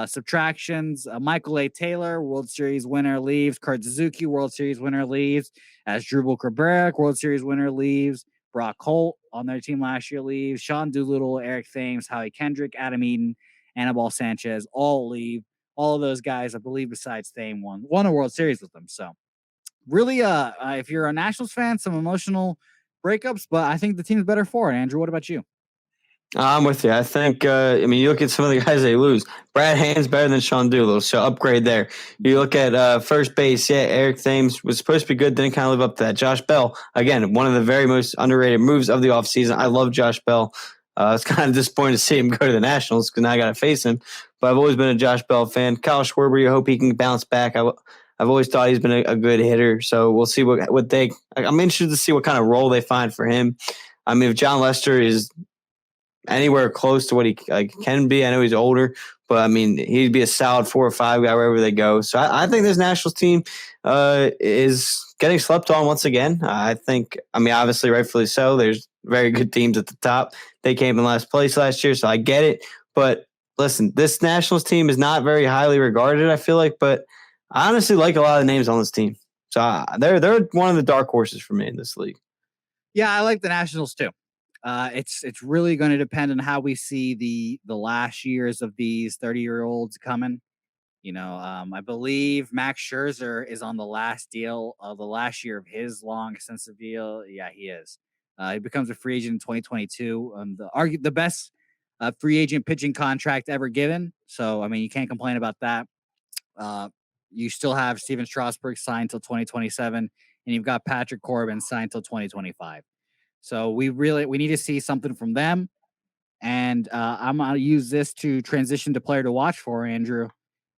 [SPEAKER 1] Subtractions, Michael A. Taylor, World Series winner, leaves. Kurt Suzuki, World Series winner, leaves. As Drupal Cabrera, World Series winner, leaves. Brock Holt on their team last year leaves. Sean Doolittle, Eric Thames, Howie Kendrick, Adam Eaton, Anibal Sanchez all leave. All of those guys, I believe, besides Thame, won a World Series with them. So really, if you're a Nationals fan, some emotional breakups, but I think the team's better for it. Andrew, what about you?
[SPEAKER 2] I'm with you. I think, you look at some of the guys they lose. Brad Hand's better than Sean Doolittle, so upgrade there. You look at first base, Eric Thames was supposed to be good, didn't kind of live up to that. Josh Bell, again, one of the very most underrated moves of the offseason. I love Josh Bell. It's kind of disappointing to see him go to the Nationals because now I got to face him. But I've always been a Josh Bell fan. Kyle Schwarber, I hope he can bounce back. I've always thought he's been a good hitter, so we'll see what they. I'm interested to see what kind of role they find for him. I mean, if John Lester is anywhere close to what he can be, I know he's older, but I mean, he'd be a solid 4 or 5 guy wherever they go. So I think this Nationals team is getting slept on once again. I think, obviously, rightfully so. There's very good teams at the top. They came in last place last year, so I get it. But listen, this Nationals team is not very highly regarded, I feel like, but I honestly like a lot of names on this team. So they're one of the dark horses for me in this league.
[SPEAKER 1] Yeah, I like the Nationals too. It's really going to depend on how we see the last years of these 30-year-olds coming. I believe Max Scherzer is on the last deal of the last year of his long, extensive deal. Yeah, he is. He becomes a free agent in 2022. The best free agent pitching contract ever given. So, I mean, you can't complain about that. Uh, you still have Steven Strasburg signed till 2027, and you've got Patrick Corbin signed till 2025. So we need to see something from them. And I'm gonna use this to transition to player to watch for Andrew.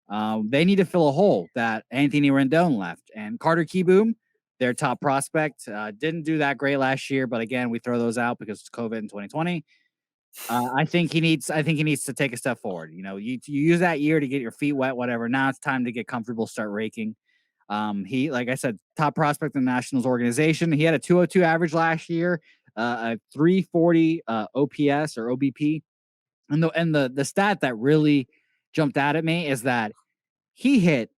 [SPEAKER 1] They need to fill a hole that Anthony Rendon left, and Carter Kieboom, their top prospect, didn't do that great last year. But again, we throw those out because it's COVID in 2020. I think he needs. I think he needs to take a step forward. You use that year to get your feet wet, whatever. Now it's time to get comfortable, start raking. He, like I said, top prospect in the Nationals organization. He had a 202 average last year, a 340 OPS or OBP, and the stat that really jumped out at me is that he hit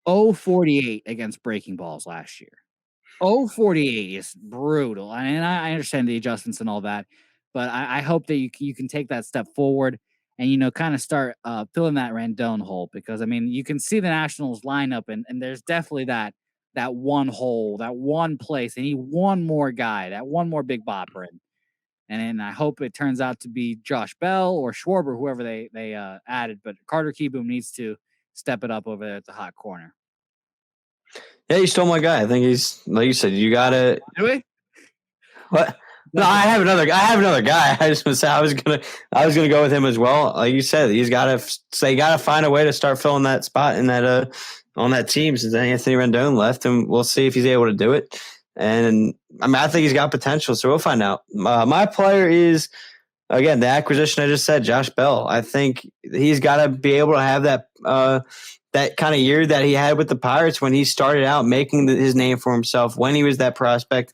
[SPEAKER 1] 048 against breaking balls last year. 048 is brutal, and I understand the adjustments and all that, but I hope that you can take that step forward and kind of start filling that Rendon hole, because I mean you can see the Nationals lineup, and there's definitely that one hole, that one place. They need one more guy, that one more big bopper, and I hope it turns out to be Josh Bell or Schwarber, whoever they added. But Carter Kieboom needs to step it up over there at the hot corner.
[SPEAKER 2] Yeah, you stole my guy. I think he's, like you said, you gotta.
[SPEAKER 1] Do we?
[SPEAKER 2] What? No, I have another guy. I just was say I was gonna go with him as well. Like you said, he's gotta find a way to start filling that spot in that on that team since Anthony Rendon left, and we'll see if he's able to do it. And I mean, I think he's got potential, so we'll find out. My player is, again, the acquisition I just said, Josh Bell. I think he's got to be able to have that kind of year that he had with the Pirates when he started out making his name for himself when he was that prospect,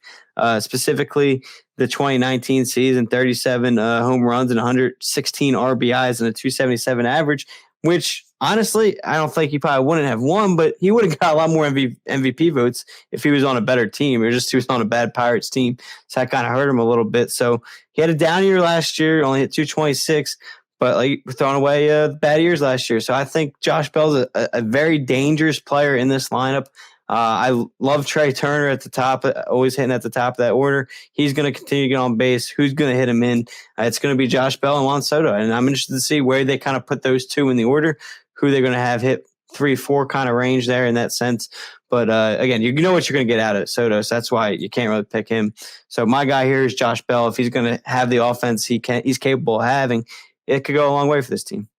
[SPEAKER 2] specifically the 2019 season, 37 home runs and 116 RBIs and a 277 average, which honestly, I don't think he probably wouldn't have won, but he would have got a lot more MVP votes if he was on a better team. Or just he was on a bad Pirates team. So that kind of hurt him a little bit. So he had a down year last year, only hit 226. But like throwing away bad years last year. So I think Josh Bell's a very dangerous player in this lineup. I love Trey Turner at the top, always hitting at the top of that order. He's going to continue to get on base. Who's going to hit him in? It's going to be Josh Bell and Juan Soto. And I'm interested to see where they kind of put those two in the order, who they're going to have hit 3-4 kind of range there in that sense. But again, you know what you're going to get out of Soto, so that's why you can't really pick him. So my guy here is Josh Bell. If he's going to have the offense he's capable of having, it could go a long way for this team.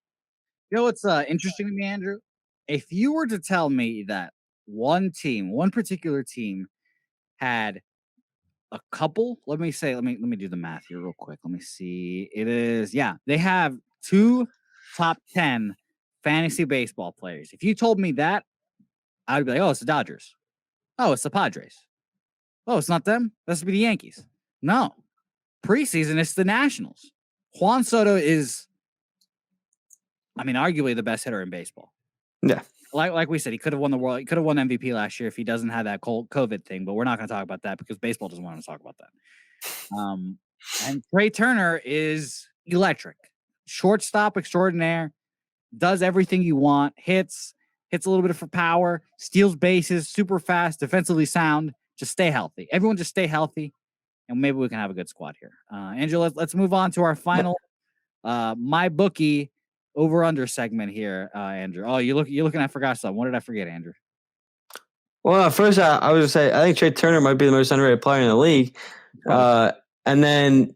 [SPEAKER 1] You know what's interesting to me, Andrew? If you were to tell me that one particular team had a couple, let me do the math here real quick. Let me see. They have 2 top 10 fantasy baseball players. If you told me that, I would be like, oh, it's the Dodgers. Oh, it's the Padres. Oh, it's not them. That should be the Yankees. No. Preseason, it's the Nationals. Juan Soto is, I mean, arguably the best hitter in baseball.
[SPEAKER 2] Yeah.
[SPEAKER 1] Like we said, he could have won the world. He could have won MVP last year if he doesn't have that COVID thing. But we're not going to talk about that because baseball doesn't want to talk about that. And Trey Turner is electric, shortstop extraordinaire, does everything you want, hits a little bit for power, steals bases, super fast, defensively sound. Just stay healthy. Everyone, just stay healthy, and maybe we can have a good squad here. Andrew, let's move on to our final my bookie over under segment here, Andrew. Oh, you're looking. I forgot something. What did I forget, Andrew?
[SPEAKER 2] Well, first I was going to say I think Trey Turner might be the most underrated player in the league, and then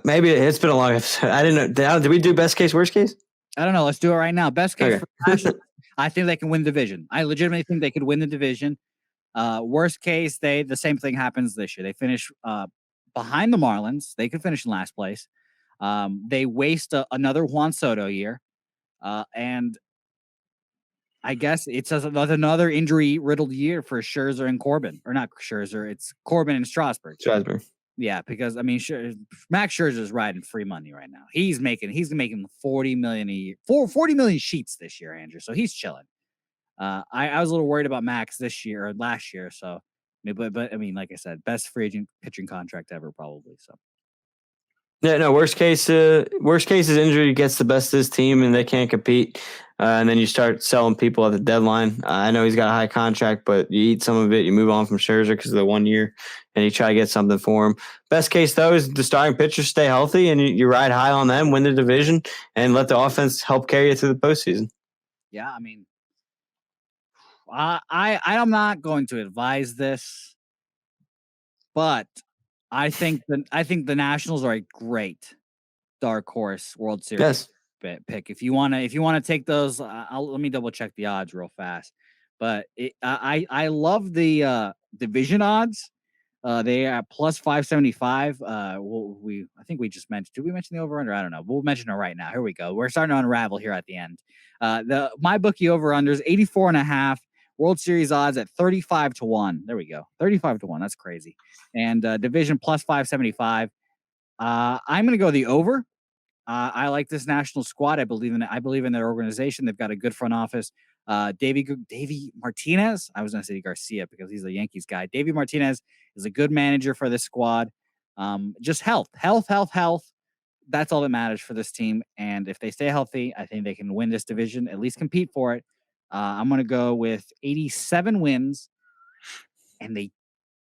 [SPEAKER 2] maybe it's been a long episode. I didn't know. Did we do best case, worst case?
[SPEAKER 1] I don't know. Let's do it right now. Best case for Nationals, I think they can win the division. I legitimately think they could win the division. Worst case, the same thing happens this year. They finish behind the Marlins. They could finish in last place. They waste another Juan Soto year. And I guess it's another injury-riddled year for Scherzer and Corbin. Or not Scherzer, it's Corbin and Strasburg. Yeah, because I mean, Max Scherzer is riding free money right now. He's making $40 million a year, 40 million sheets this year, Andrew. So he's chilling. I was a little worried about Max this year or last year. So, but I mean, like I said, best free agent pitching contract ever, probably. So.
[SPEAKER 2] Yeah, no. Worst case is injury gets the best of this team, and they can't compete. and then you start selling people at the deadline. I know he's got a high contract, but you eat some of it, you move on from Scherzer because of the 1 year, and you try to get something for him. Best case, though, is the starting pitchers stay healthy, and you ride high on them, win the division, and let the offense help carry you through the postseason.
[SPEAKER 1] Yeah, I mean, I'm not going to advise this, but I think the Nationals are a great dark horse World Series
[SPEAKER 2] Yes.
[SPEAKER 1] pick. If you wanna take those, let me double check the odds real fast. But I love the division odds. They are plus 575. I think we just mentioned. Did we mention the over under? I don't know. We'll mention it right now. Here we go. We're starting to unravel here at the end. The my bookie over under is 84.5. World Series odds at 35-1. There we go. 35-1. That's crazy. And division plus 575. I'm gonna go the over. I like this national squad. I believe in it. I believe in their organization. They've got a good front office. Davey Martinez. I was going to say Garcia because he's a Yankees guy. Davey Martinez is a good manager for this squad. Just health. That's all that matters for this team. And if they stay healthy, I think they can win this division, at least compete for it. I'm going to go with 87 wins, and they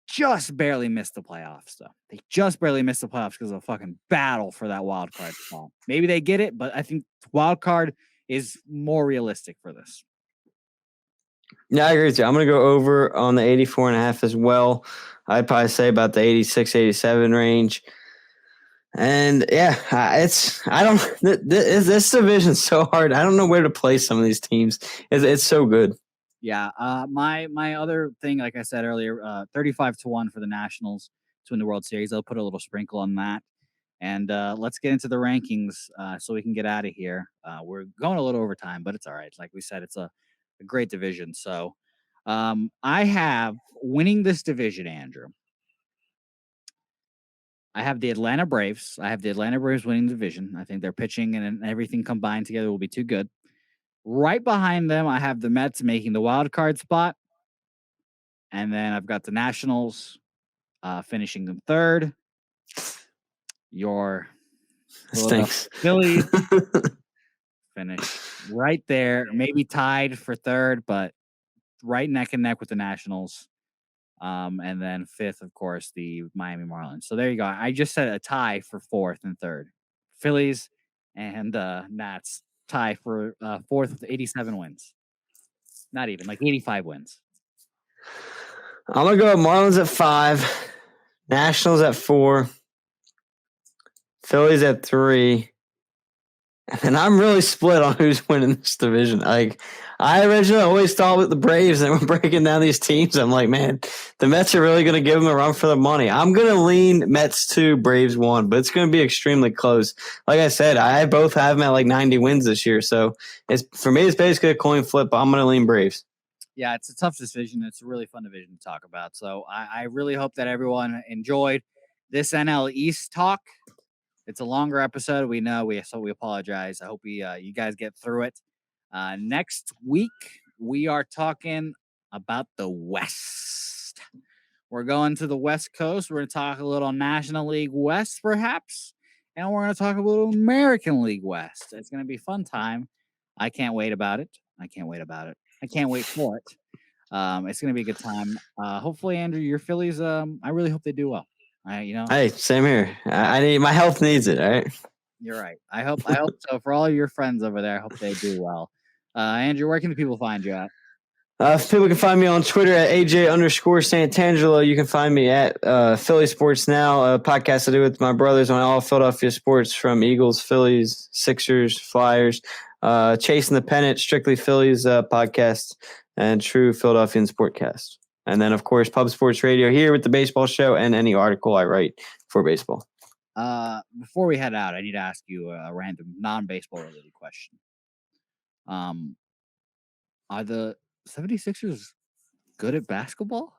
[SPEAKER 1] just barely missed the playoffs, though. They just barely missed the playoffs because of a fucking battle for that wild card spot. Maybe they get it, but I think wild card is more realistic for this.
[SPEAKER 2] Yeah, I agree with you. I'm going to go over on the 84.5 as well. I'd probably say about the 86, 87 range. And yeah, this division's so hard. I don't know where to place some of these teams. It's so good.
[SPEAKER 1] Yeah. My other thing, like I said earlier, 35-1 for the Nationals to win the World Series. I'll put a little sprinkle on that. And let's get into the rankings so we can get out of here. We're going a little over time, but it's all right. Like we said, it's a great division. So I have winning this division, Andrew. I have the Atlanta Braves. I have the Atlanta Braves winning the division. I think their pitching and everything combined together will be too good. Right behind them, I have the Mets making the wild card spot. And then I've got the Nationals finishing them third. Your Phillies finish right there, maybe tied for third, but right neck and neck with the Nationals. And then fifth, of course, the Miami Marlins. So there you go. I just said a tie for fourth and third. Phillies and Nats tie for fourth with 87 wins. Not even, like 85 wins.
[SPEAKER 2] I'm going to go Marlins at 5, Nationals at 4, Phillies at 3. And I'm really split on who's winning this division. Like, I originally always thought with the Braves, and we're breaking down these teams. I'm like, man, the Mets are really going to give them a run for their money. I'm going to lean Mets 2, Braves 1, but it's going to be extremely close. Like I said, I both have them at like 90 wins this year. So for me, it's basically a coin flip. But I'm going to lean Braves.
[SPEAKER 1] Yeah, it's a tough decision. It's a really fun division to talk about. So I really hope that everyone enjoyed this NL East talk. It's a longer episode. We know so we apologize. I hope you guys get through it. Next week we are talking about the West. We're going to the West Coast. We're going to talk a little National League West, perhaps, and we're going to talk a little American League West. It's going to be a fun time. I can't wait about it. I can't wait for it. It's going to be a good time. Hopefully, Andrew, your Phillies. I really hope they do well.
[SPEAKER 2] Hey, same here. I need my health needs it. All right.
[SPEAKER 1] You're right. I hope so. For all your friends over there, I hope they do well. Andrew, where can the people find you at?
[SPEAKER 2] People can find me on Twitter at AJ_Santangelo. You can find me at Philly Sports Now, a podcast I do with my brothers on all Philadelphia sports, from Eagles, Phillies, Sixers, Flyers, Chasing the Pennant, Strictly Phillies podcast, and True Philadelphian Sportcast. And then, of course, Pub Sports Radio here with the baseball show and any article I write for baseball.
[SPEAKER 1] Before we head out, I need to ask you a random non-baseball related question. Are the 76ers good at basketball?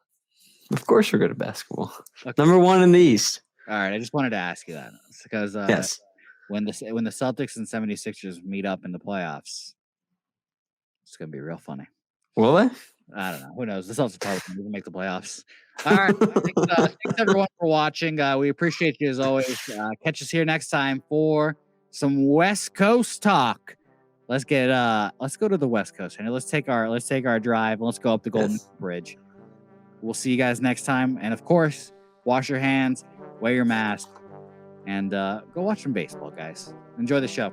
[SPEAKER 2] Of course we're good at basketball. Okay. Number 1 in the East.
[SPEAKER 1] All right, I just wanted to ask you that because
[SPEAKER 2] yes.
[SPEAKER 1] When the Celtics and 76ers meet up in the playoffs, it's going to be real funny.
[SPEAKER 2] Will they?
[SPEAKER 1] I don't know. Who knows? The Celtics probably going to make the playoffs. All right. Thanks everyone for watching. We appreciate you as always. Catch us here next time for some West Coast talk. let's go to the West Coast and let's take our drive. Let's go up the Golden
[SPEAKER 2] Yes.
[SPEAKER 1] Bridge. We'll see you guys next time. And of course, wash your hands, wear your mask, and go watch some baseball, guys. Enjoy the show.